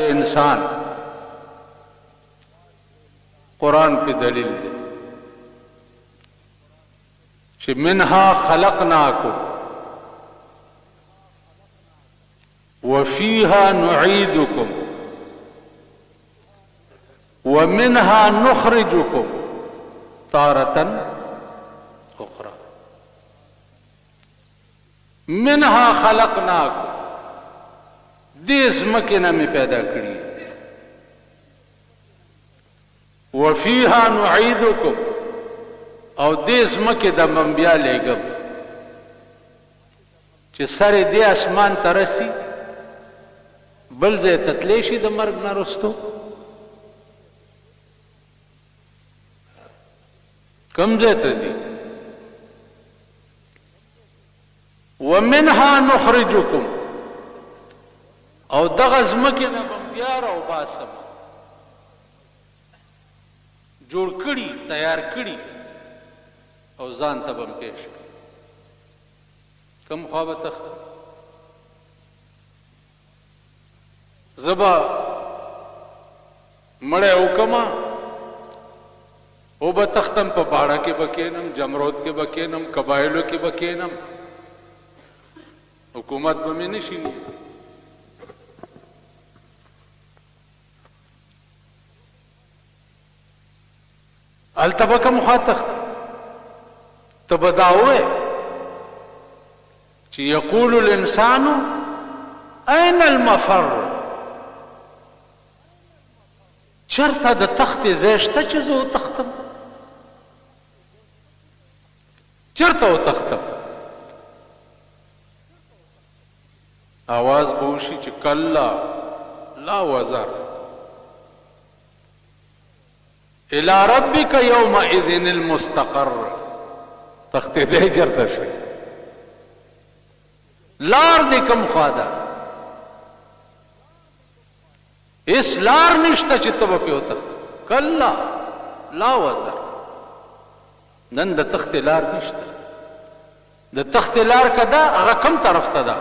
इंसान कुरान पे दलील दे कि मिन्हा खलकनाकुम वफीहा नुईदुकुम वमिन्हा नुखरिजुकुम तारतन उखरा। मिन्हा खलकनाकुम, देश मकीना में पैदा करी, वफीहा नुईदुकुम, और देश मके दम बिया लेगम चे सारे दे आसमान तरसी बल जे ततलेशी द मर्ग न रस्तो कम जे तजी वमिन्हा नुखरिजुकुम, और दगज मके न बम्बियार और बासम जोड़ कड़ी तैयार कड़ी और जान तब हम पेश कम ख्वाब तख्त जबा मड़े उकमा ओ बतख्तम पर बाड़ा के बकेनम, जमरोद के बकेनम, कबायलों के बकेनम, हुकूमत बमें नशीनी अलतबकम ख्वा तख्त तबदावे कि यकूल इंसान ऐन अलमफर, चरता द तख्त ज़ेश्ता चीज़ो तख्तम, चरता वो तख्तम। आवाज बोशी च कल्ला ला वज़र इला रब्बिका यौमइज़िनिल मुस्तक़र, तख्ते दे जरता शे लार दे कम ख्वादा इस लार निश्ता चित्तब पे होता कल्ला ला वज़र, नन द तख्ते लार निश्ता, द तख्ते लार कदा अगा कम तरफ तदा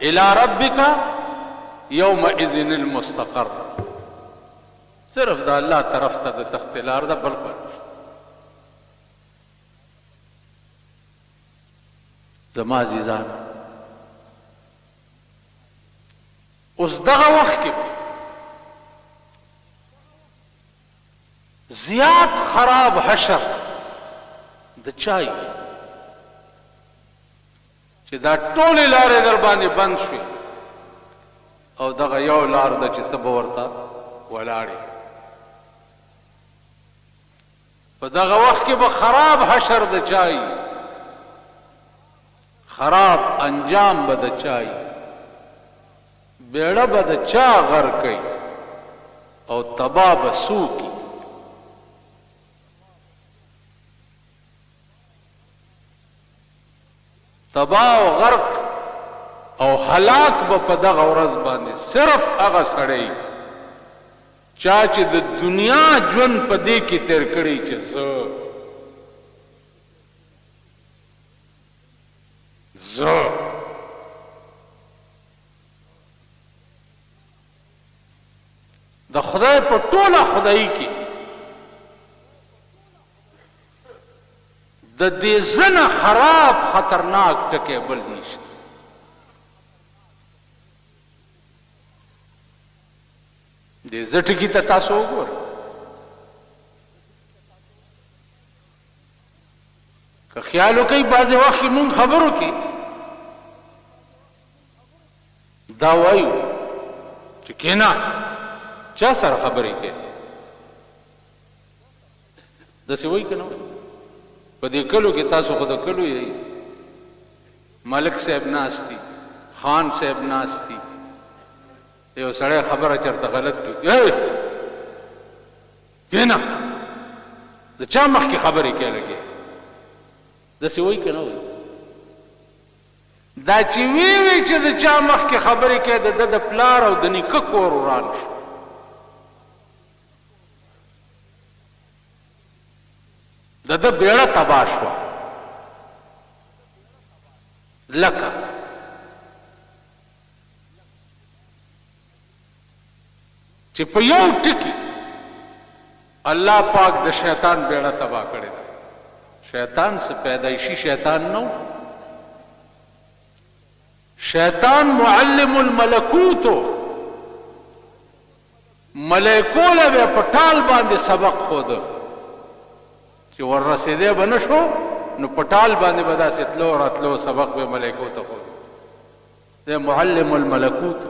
इला रब्बिका यौमइज़िनिल मुस्तक़र, सिर्फ दा अल्लाह तरफ तदा तख्ते लार दा बल पर जमा अजीजान उस दगा वक्त के जियाद खराब हशर द चाई चे दा टोले लारे दरबाने बंद शुई और दगा यौ लार द चे तब वर्ता वलाड़ी दगा वक्त के खराब हशर द चाई, खराब अंजाम बद चाई, बेड़ा बद चा गर कई और तबाह बसू की। तबाह और गर्क और हलाक बपदा गौरज बाने सिर्फ अगा सड़ई चाच द दुनिया ज्वन पदे की तेरकड़ी च द खुदाई पर टोला खुदाई की द देजन खराब खतरनाक टके बल निश्त दे जटगी तासो गोर का ख्याल हो कई बाजे वक्त मुंग खबरों की दावाई कहना क्या सारा खबर ही के दसे वही कहना पदे कलो के तासो खुद कलो यही मलिक साहब नास्ती, खान साहब नास्ती, ये सड़े खबर चरता गलत की ना तो चा मख की खबर ही क्या लगे दसे वही कहना हुई दाची वी च द चा मख की खबर के द प्लार और दनी ककोर उरान द बेड़ा तबाश हुआ لکه چې په یو ټکی الله پاک د شیطان بیړه تباہ کړې ده. شیطان سے پیدائشی شیطان نو، شیطان معلم الملکوت ہو، ملائکو له به په ټال باندې سبق خود چې ور رسیدې به نه شو نو په ټال باندې به داسې تلو راتلو سبق به ملائکو ته خود. دی معلم الملکوت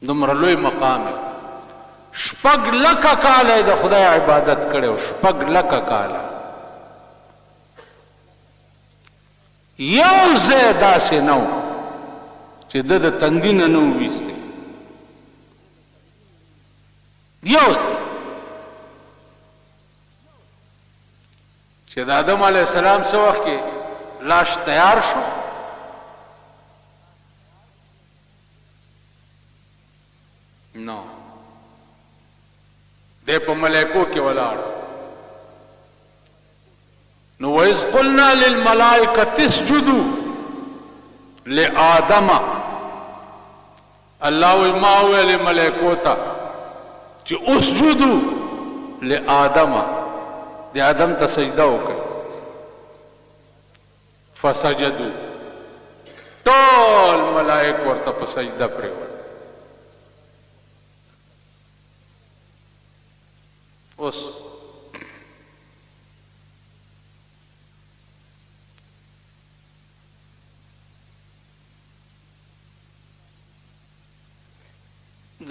دومره لوی مقام دی. شپږ لکه کاله د خدای عبادت کړو، شپږ لکه کاله. یو ځای داسې نه و چې د تندي نه نه وویستی، یو ځای چې د آدم علیه السلام څه وخت کې لاش تیار شو، نو دی په ملائکو کې ولاړ. نو وَإِذْ قُلْنَا لِلْمَلَائِكَةِ اسْجُدُوا لِآدَمَ، الله وی ما ویل ملائکو ته چې اسجدوا لآدم، د آدم ته سجده وکړئ. فسجدوا، ټول ملائک ورته په سجده پرېوتل. اوس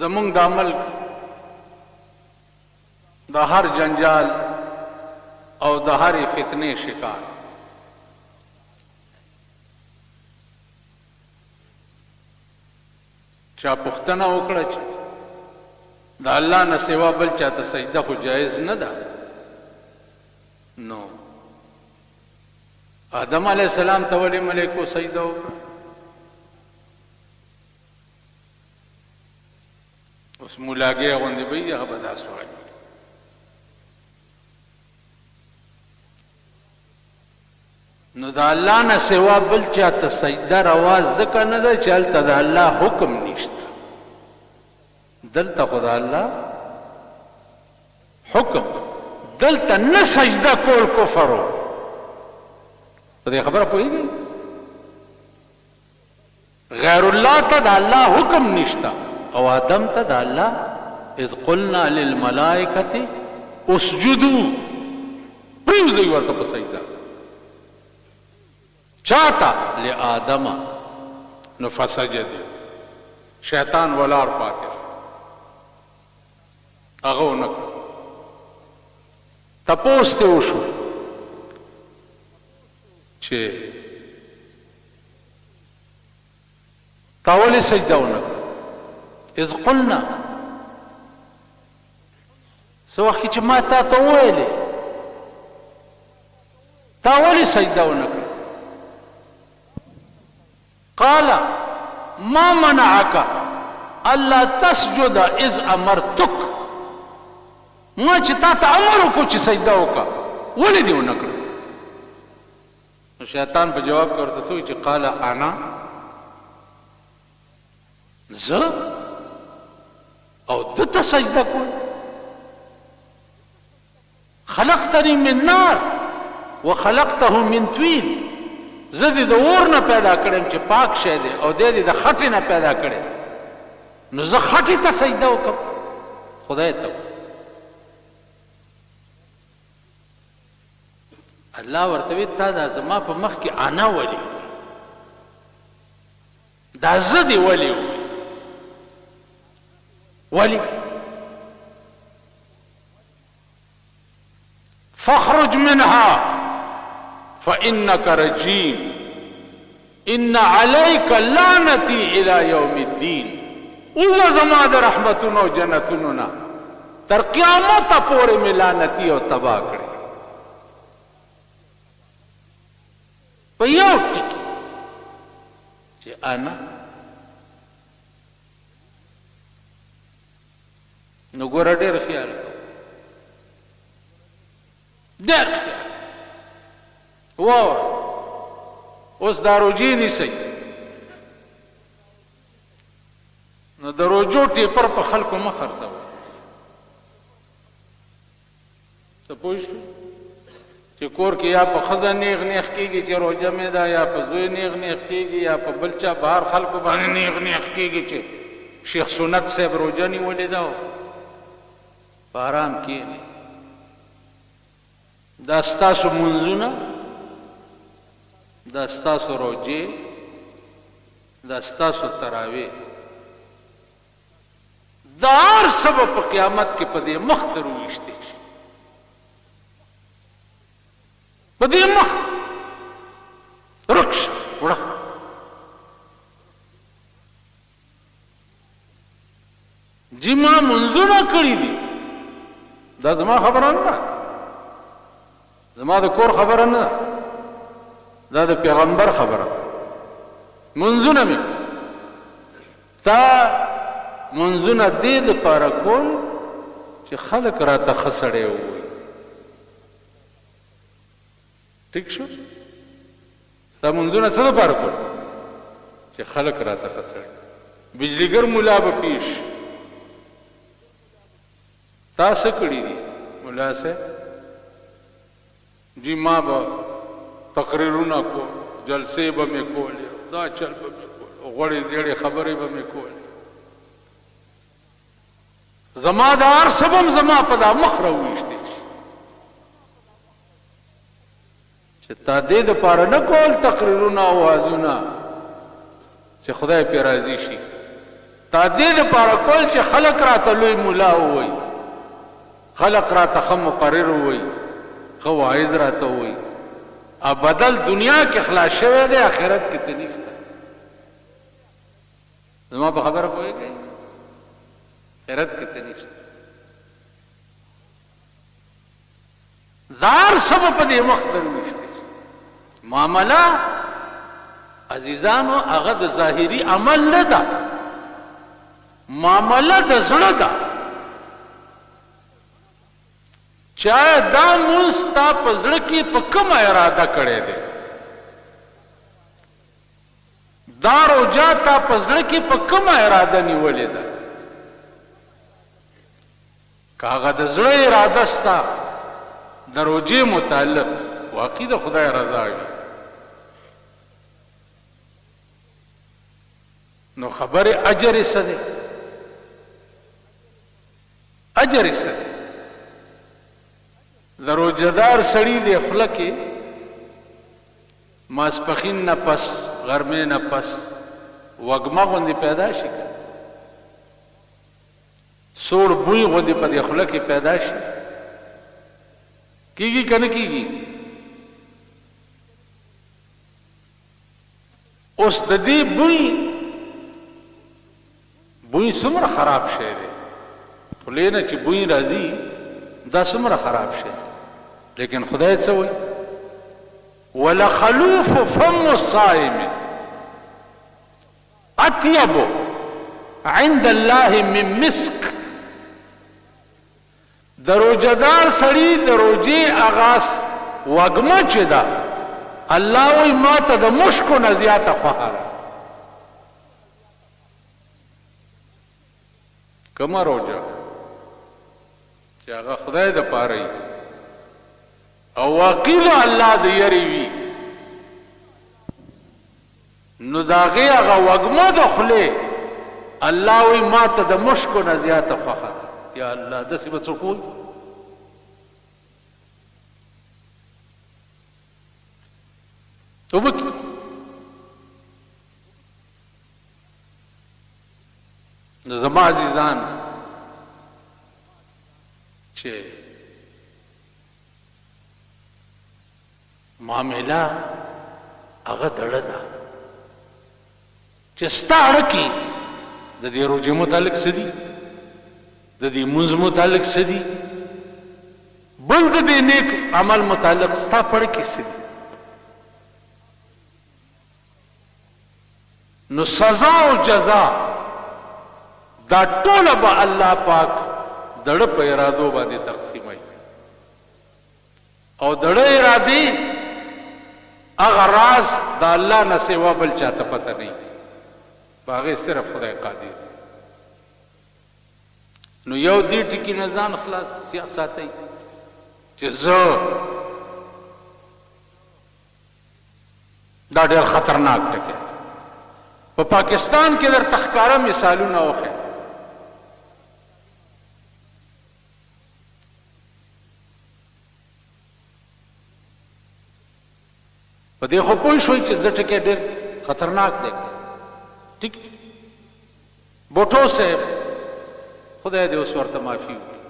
زمونږ د عمل د هر جنجال او د هرې فتنې شکار. چا پوښتنه وکړه چې د الله نه سوا بل چاته سجده خو جایز نه ده، نو آدم علیه السلام ته ولې ملائکو سجده وکړه؟ اوس مولاګي غوندې به یې هغه به دا سوال وي. نو د الله نه سوا بل چاته سجده روا ځکه نه ده چې هلته د الله حکم نشته، دلته خو د الله حکم، دلته نه سجده کول کفر و. په دې خبره پوهېږئ؟ غیر الله ته د الله حکم نشته او آدم ته د الله اذ قلنا للملائکة اسجدوا، پریوځئ ورته په سجده. چاته؟ لآدم. نو فسجدوا، شیطان ولاړ پاتې شو، هغه ونه کړ. تپوس ته وشو چې تا ولې سجده ونه کړه؟ اذ قلنا، څه وخت چې ما تا ته وویلې تا ولې سجده ونه کړه؟ قال ما منعك الا تسجد اذ امرتك، ما چې تا ته امر وکړو چې سجده وکړه ولې دې ونه کړه؟ نو شیطان په جواب کې ورته څه وایي چې قال انا، زه او دته سجده کول، خلقتني من نار وخلقته من طين، زه دې د اور نه پیدا کړم چې پاک شی دی او دې د خټې نه پیدا کړی، نو زه خټې ته سجده وکړم خدای ته. الله ورته وی تا دا زما په مخ کې انا ولي، دا زه دې ولي ولي فاخرج منها فإنك رجيم إن عليك لعنتي إلى يوم الدين. اوزه زما د رحمتونو او جنتونو نه تر قیامت پورې مې لعنتي او تباه کړې. په یو ټکي چې انا، نو ګوره ډېر خیال کوه، ډېر خیال. واوره اوس دا روجې نیسئ نو د روجو ټیپر په خلکو مه خرڅوئ څه پوه شوې چې کور کې یا په ښځه نیغ نیغ کېږي چې روژه مې ده یا په زوی نیغ نیغ کېږي یا په بل چا بهر خلکو باندې نیغ نیغ کېږي چې شیخ سنت صاحب روژه نیولې ده په ارام کښېنئ دا ستاسو منځونه دا ستاسو روژې دا ستاسو تراویح دا هر څه به په قیامت کې په دې مخ ته رویشتې شي په دې مخ رکش وړه جی ما منځونه کړي دي دا زما خبره نه ده زما د کور خبره نه ده دا د پیغمبر خبره منځونه مې تا منځونه دې دپاره کول چې خلک راته ښه سړی ووایي ټیک شو دا منځونه څه دپاره کول چې خلک راته ښه سړی بجلیګر ملا به پیش تا څه کړي دي ملا صاحب جی ما به تقریرونه کول جلسې به مې کولې دا چل به مې کول غوړې زیړې خبرې به مې کولې زما د هر څه به م زما په دا مخ راوویشتې شي چې تا دې دپاره نه کول تقریرونه او وعظونه چې خدای پې راضي شي تا دې دپاره کول چې خلک راته لوی ملا ووایي خلق راته ښه مقرر ووایي ښه واعظ راته ووایي بدل دنیا کې خلاص شوی دی آخرت کې څه نشته زما په خبره پوهېږئ آخرت کې څه نشته دا هر څه به په دې مخ درویشتې شي معامله عزیزانو هغه د ظاهري عمل نه ده معامله د زړه ده چاہے دا مونږ ستا په زړه کې په کومه اراده کړی دی دا روژه تا په زړه کې په کومه اراده نیولې ده که هغه د زړه اراده ستا د روژې متعلق واقعي د خدای رضا وي نو خبرې اجر یې څه دی اجر یې څه دی د روژهدار سړي د خوله کې ماسپښین نه پس غرمې نه پس وږمه غوندې پیدا شي سوړ بوی غوندې په دې خوله کې پیدا شي کیږي که نه کیږي اوس د دې بوی څومره خراب شی دی خولې نه چې بوی راځي دا څومره خراب شی لیکن خدای څه وایي ولخلوف فم الصائم اطيب عند الله من مسك د روژهدار سړي د روژې اغاز وږمه چې ده الله وایي ما ته د مشکو نه زیاته خوښه ده کومه روژه چې هغه خدای د پاره وي او واقعي د الله د یری وي نو د هغې هغه وږمه د خولې الله وایي ما ته د مشکو نه زیاته خوښه ده یا الله داسې به څوک وایي وبکي نو زما عزیزان چې معامله هغه دړه ده چې ستا اړه کې د دې روژې متعلق څه دي د دې مونځ متعلق څه دي بل د دې نیک عمل متعلق ستا په اړه کې څه دي نو سزا او جزا دا ټوله به الله پاک دړه په ارادو باندې تقسیموي او دړه ارادې هغه راز د الله نه سوا بل چاته پته نه په هغې صرف خدای قادر. نو یو دې ټکي نه ځان خلاص ساتئ چې زه دا ډېر خطرناک ټکی په پاکستان کې درته ښکاره مثالونه وښیم. په دې خو پوه شوئ چې زه ټکی ډېر خطرناک دی. ټیک بوټو صاحب خدای دې اوس ورته معافي وکړي،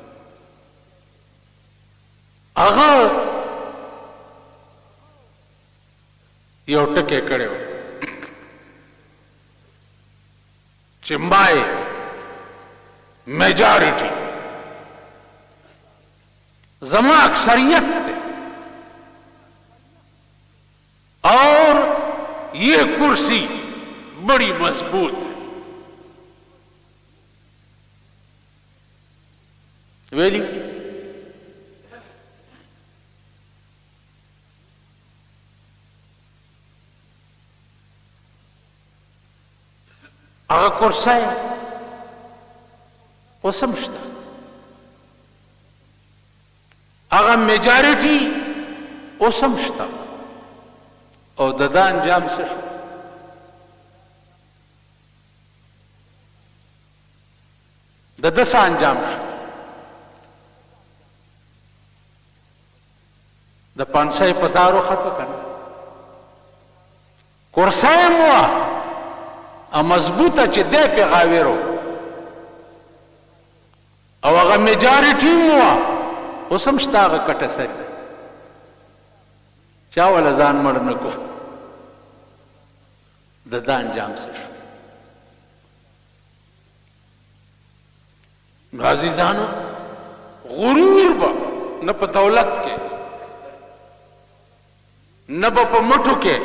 هغه یو ټکی کړی و چې مای میجارټي زما اکثریت ہے اور یہ کرسی بڑی مضبوط ہے. ویلی هغه کرسی اوس هم شته، هغه میجارټي اوس هم شته، او د ده انجام څه شو؟ د ده څه انجام شو؟ د پانسۍ په دارو خطو کنه کرسی هم وه مضبوطه چې دی پې غاویرو، او هغه میجارټي هم وه اوس هم شته هغه کټه سري. چا وله ځان مړ نه کو، د ده انجام څه شو؟ نو عزیزانو غرور به نه په دولت کې نه به په مټو کې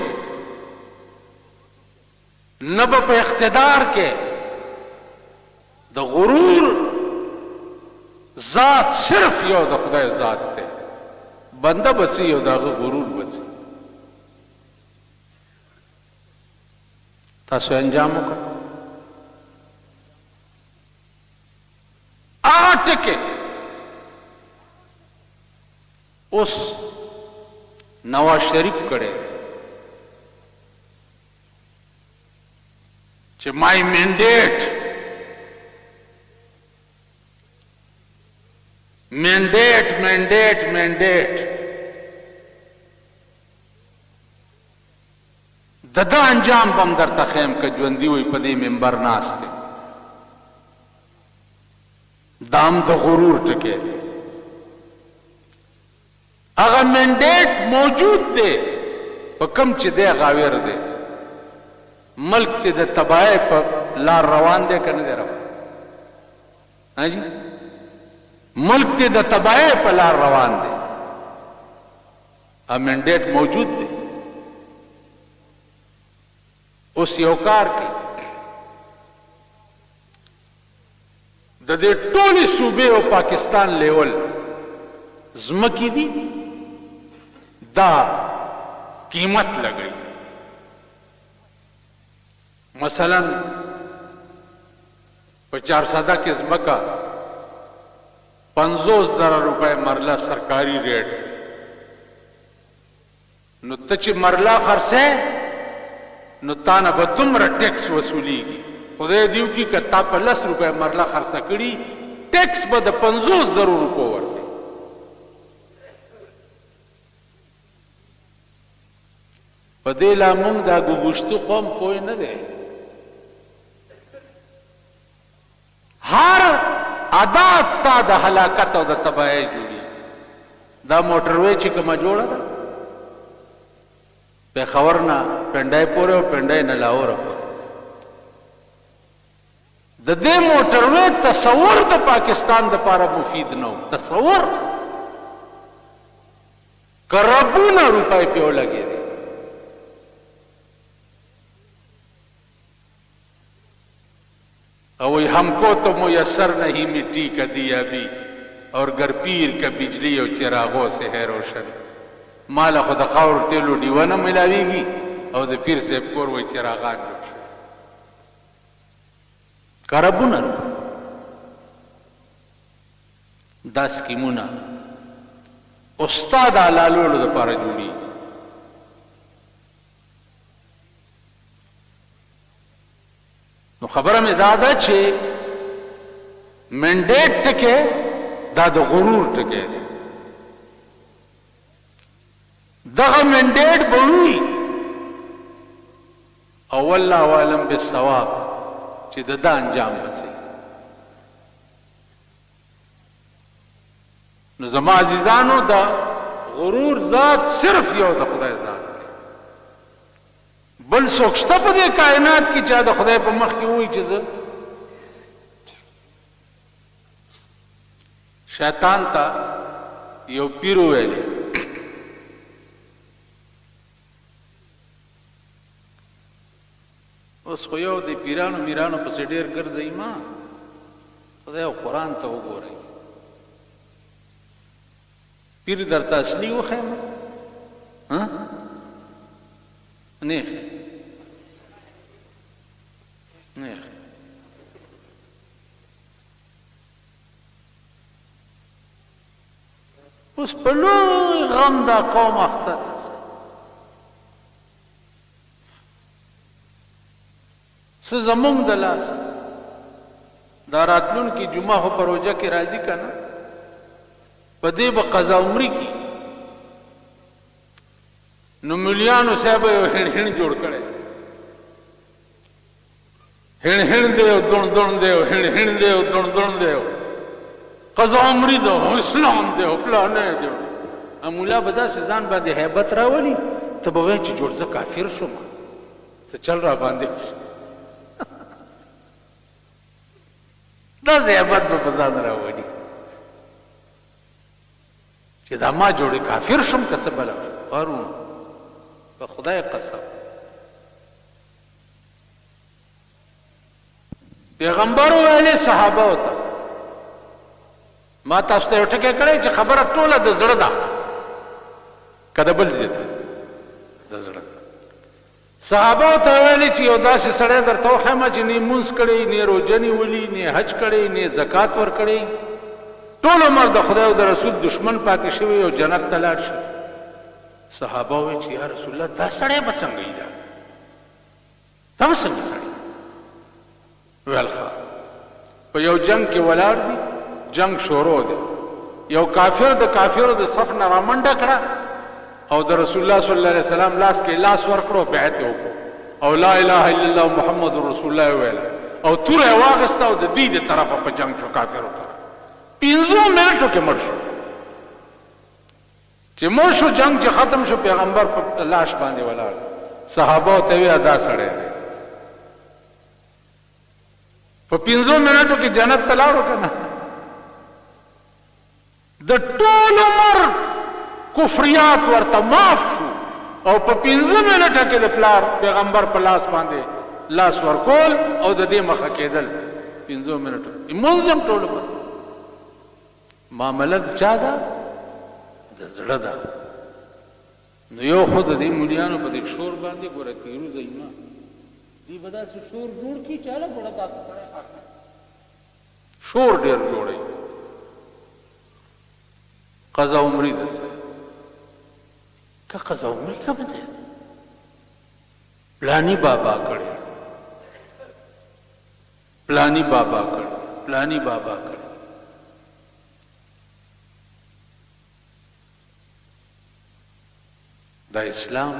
نه به په اقتدار کې، د غرور ذات صرف یو د خدای ذات دی. بنده بچي او د هغه غرور بچي. تاسو انجام وکړه هغه ټکی اوس نواز شریف کړی چې مای مینډیټ مینډیټ مینډیټ مینډیټ د ده انجام به هم درته ښیم که ژوندي وي په دې منبر ناست دی. دا هم د غرور ټکی دی. هغه مینډیټ موجود دی په کم چې دی غاویر دی. ملک ته د تباہی په لار روان دی که نه دی روان؟ جی ملک ته د تباہی په لار روان دی. هغه مینډیټ موجود دی. اوس یو کار کوي د دې ټولې صوبې او پاکستان لیول ځمکې دي، دا قیمت لګوي. مثلا په 400 کې ځمکه 50,000 روپے مرله سرکاری ریټ، نو ته چې مرله خرڅې نو تا نه به دومره ټیکس وصولیږي. خدای دې وکړي که تا په 10 روپے مرله خرڅه کړي ټیکس به د 50,000 روپو ورکړي. په دې لا موږ دا ګوګوشتو قوم پوه نه دی. هر عادت تا د هلاکت او د تباہی جوړي. دا موټروی چې کومه جوړه ده پېښور نه پنډای پورې او پنډای نه لاهور پورې، د دې موټروی تصور د پاکستان دپاره مفید نه و. تصور کربونه روپۍ پې ولګېدې. او हमको तो मुयसर नहीं मिट्टी का दिया भी और गर पीर का बिजली और चिरागों से है रोशन. مال خو د خاور تیلو ډیوه نه ملاویږي او د پیر صاحب کور وای چراغان جوړ شو کربونه دا سکیمونه استاد علالولو دپاره جوړي نو خبره مې دا ده چې منډیټ ټکی دا د غرور ټکی دی دغه منډیټ به وي او والله عالم بالصواب چې د دا انجام بسي نو زما عزیزانو دا غرور ذات صرف یو د خدای ذات دی بل څوک شته په دې کائنات کې چې د خدای په مخ کې وایي چې زه شیطان ته یو پیر ویلی اوس خو یو د پیرانو میرانو پسې ډېر ګرځئ ما خدای او قرآن ته وګورئ پیر درته اصلي وښیم نیخ نیخ اوس په لوی غم دا قوم اخته ده څه زمونږ د لاسه دا راتلونکي جمعه خو په روژه کې راځي که نه په دې به قضا عمري کی نو ملیانو صاحب یو هڼ هڼ جوړ کړی هڼ هڼ دی او دون دون دی او هڼ هڼ دی او دون دون دی قضا عمري ده اسلام دی او پلانه دی مولا به داسې ځان باندې هیبت راولي ته به وایې چې جوړ زه کافر شوم څه چل را باندې داسې هیبت به په ځان راولي چې دا ما جوړې کافر شم که څه بله هارون په خدای قسم پیغمبر ویلې صحابه ته ما تاسو ته یو ټکی کړی چې خبره ټوله د زړه ده که د بل ځای ده د زړه صحابه ته ویلې چې یو داسې سړی درته وښیم چې نه مونځ کړی نه روژه نیولي نه حج کړی نه زکات ورکړی ټول عمر د خدای او د رسول دشمن پاتې شوی او جنت ته لاړ شي صحابه وایي چې یا رسول الله دا سړی به څنګه وي دا به څنګه سړی ویل ښه په یو جنگ کې ولاړ دي جنگ شروع دی یو کافر د کافرو د صف نه رامنډه کړه او د رسول الله صلی الله علیه وسلم لاس کې لاس ورکړو بیعت یې وکړو او لا اله الا الله محمد رسول الله ویل او توره یې واخېسته او د دوی د طرفه په جنگ شو کافرو ته 15 منټو کې مړ شو چې مړ شو جنگ چې ختم شو پیغمبر په لاش باندې ولاړ صحابه ته وی ادا سړی دی په 15 منټو کې جنت ته لاړو که نه د ټول عمر کفریات ورته معاف شو او په 15 منټه کې د پلار پیغمبر په لاس باندې لاس ورکول او د دې مخه کېدل 15 منټو لمونځ هم ټول عمر معامله د چا ده د زړه ده نو یو خو د دې ملیانو په دې شور باندې ګوره فیروزه ایمان دوی به داسې شور جوړ کړي چې هله ګوره داسې سړی شور ډېر جوړوي قضا عمري ده سړی که قضا عمري کوم ځای ده پلانی بابا کړی پلانی بابا کړی پلانی بابا کړی دا اسلام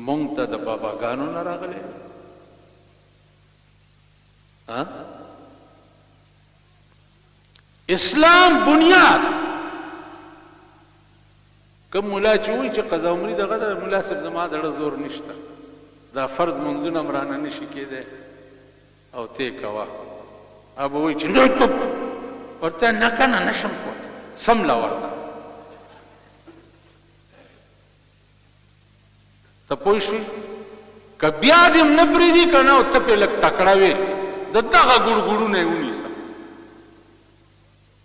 مونږ ته د باباګانو نه راغلی اسلام بنیاد کوم ملا چې وایي چې قضا عمري دغه ده ملا صاحب زما دړه زور نشته دا فرض منځونه هم رانه نشي کېدی او تی کوه هغه به وایي چې نه ورته نه که نه نشم کولی سمله ورته ته پوه شوې که بیا دې هم نه پرېږدي که نه او ته پرې لږ تکړه وې د دغه ګوړګوړونه یې ونیسه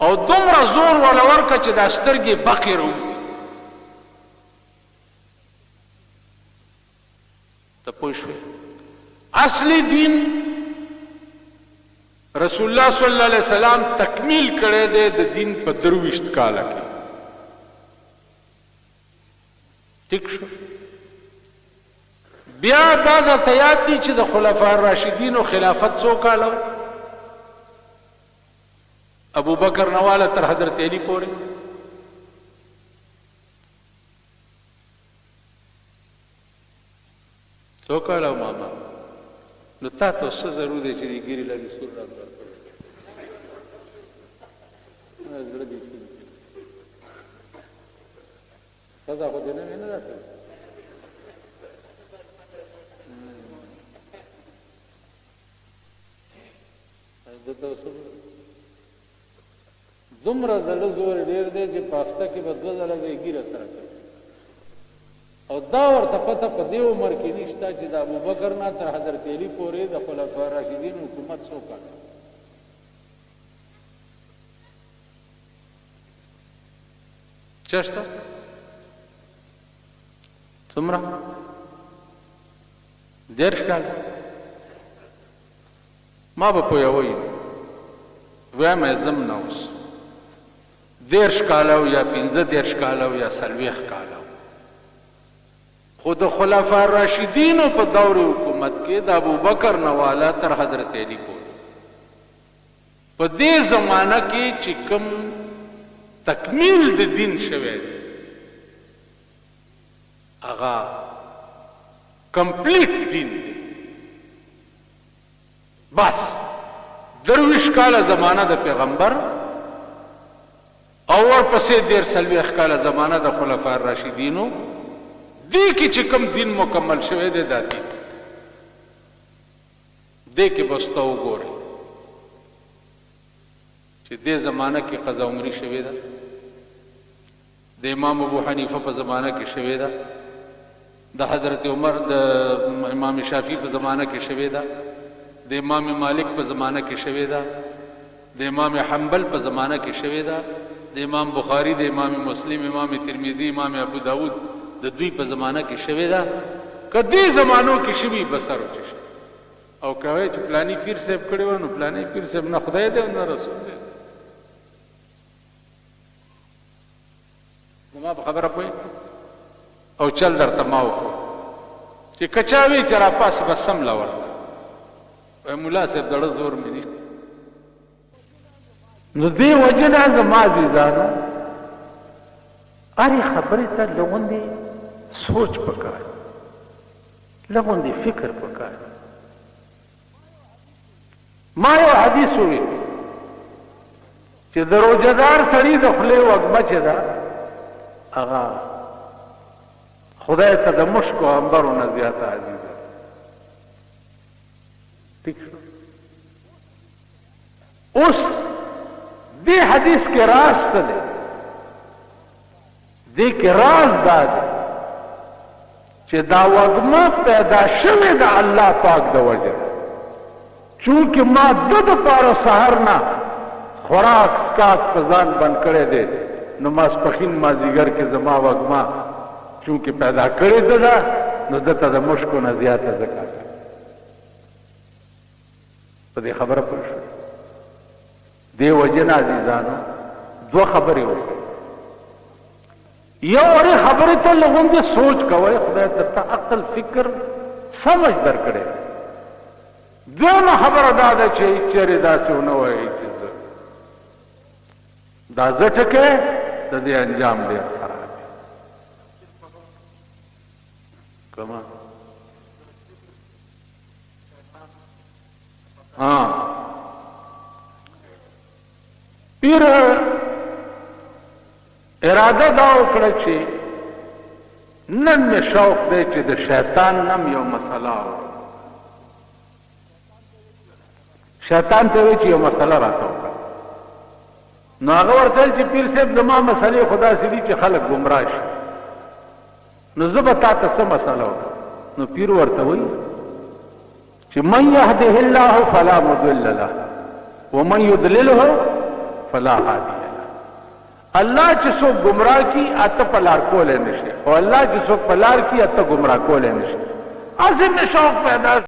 او دومره زور والا ورکړه چې دا سترګې بقې راوځي پوه شوې اصلي دین رسول الله صلی الله علیه وسلم تکمیل کړی دی د دین په 23 کاله کې ٹھیک شو بیا دا درته یاد دي چې د خلفاء الراشدینو خلافت څو کاله ابو بکر نواله تر حضرت علی پورې څو کاله ماما نو تا ته څه ضرور دی چې دې ګیري لګي سور را زړه دې سزا خو دې نه راځي دته اوس دومره زله زور ډیر دی چې پاسته کې به 2 ځله ګیره سره کوي او دا ورته پته په دې عمر کې نشته چې د ابوبکر نه تر حضرت علی پورې د خلفاء راشدین حکومت څو کاله چشته څومره 10 کاله ما به پوهوي وایم زم نه اوس 10 کاله یا 15 کاله یا 40 کاله خود خلفاء الراشدین په دور حکومت کې د ابوبکر نواله تر حضرت علی پورې په دې زمانہ کې چې کوم تکمیل د دین شوی دی هغه کمپلیټ دین دی بس 23 کاله زمانہ د پیغمبر او ورپسې 40 کاله زمانہ د خلفاء الراشدینو دی کی چې کوم دین مکمل شوی دی دا دین دی کې بسته وګورئ چې دې زمانہ کې قضا عمری شوی ده د امام ابو حنیفه په زمانہ کې شوی ده د حضرت عمر د امام شافعی په زمانہ کې شوی ده د امام مالک په زمانہ کې شوی ده د امام حنبل په زمانہ کې شوی ده د امام بخاری د امام مسلم امام ترمذی امام ابو داود د دوی په زمانہ کې شوی ده کدی زمانو کې شوی بسر وچ او کوي چې پلانی پیر صاحب کړي و نو پلانی پیر صاحب نه خدای دی نه رسول دی نو ما خبره کوي او چل درته ما وکړو چې کچاوي چې را پاس بسم لا ورته وای مولا صاحب دړه زور مې دي نو دی وجنه زما عزیزانو اری خبره ته لغوندي سوچ پکار لغوندي فکر پکار ما یو حدیث وی چې دروجدار سړي د خپل وګمه چې دا هغه خدای ته د مشکو انبرونه زیاته عزیز ٹھیک شو اوس دې حدیث کې راز څه دی دې کې راز دا دی چې دا وګمه پیدا شوې د الله پاک د وجه چونکه ما د پاره سحر نه خوراک سکات پزان بند کړي دي نو ماسپخین مازیګر کې زما وګما چونکه پیدا کړي ده نو دته د مشکو نه زیاته زکات په دې خبره پوه دی وجه نه عزیزانو دو خبرې وکړي یو اړه خبره ته لغوندې سوچ کوي خدای درته عقل فکر سمجھ درکړي دویمه خبره دا ده چې چیرې داسې ونه وایي چې دا زټکه د دې انجام ډېر خراب دی کما پیر اراده دا وکړه چې نن مې شوق دی چې د شیطان نم یو مسله شیطان ته وی چې یو مسله راته وکړه نو هغه ورته چې پیر صاحب زما مسلې خدا سړي چې خلک گمراه شي نو زه به تا ته څه مسله وکړم نو پیر ورته وی چې من يهده الله فلا مضل له ومن يضلله فلا هادي له الله چې څوک گمراه کی اته پلار کولې نشي او الله چې څوک پلار کی اته گمراه کولې نشي اسی میں شوق پیدا